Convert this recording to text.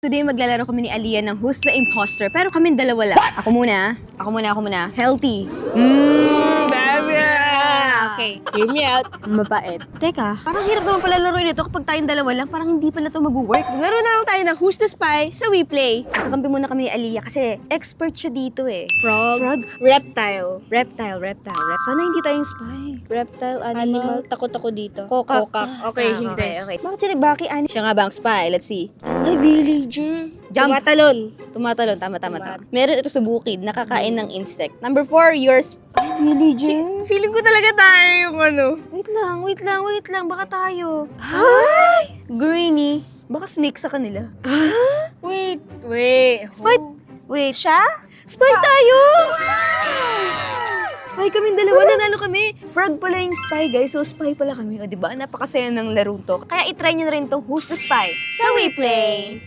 Today, maglalaro kami ni Aliyah ng Who's the Imposter, pero kami dalawa lang. Ako muna. Healthy. Baby! Okay. Hear me out. Mabait. Teka, parang hirap naman pala laruin ito kapag tayong dalawa lang. Parang hindi pala ito mag-work. Laro na lang tayo ng Who's the Spy sa WePlay. Kakampi muna kami ni Aliyah kasi expert siya dito eh. Frog. Reptile. Reptile. Sana hindi tayong spy. Reptile, Animal. Takot ako dito. Kokak. Okay, Ah, hindi. Okay. Bakit siya Baki? Siya nga ba ang spy? Let's see. Ay, villager. Jump. Tumatalon. Tumatalon. Tama. Meron ito sa bukid. Nakakain ng insect. Number 4, yours. Villager. Feeling ko talaga tayo yung ano. Wait lang. Baka tayo. Hi! Greeny. Baka snake sa kanila. Wait. Spy. Wait. Siya? Spy tayo! Spy kaming dalawa, nanalo kami. Frog pala yung spy, guys. So, spy pala kami. O, diba? Napakasaya ng laro to. Kaya itry nyo na rin tong Who's the Spy sa WePlay.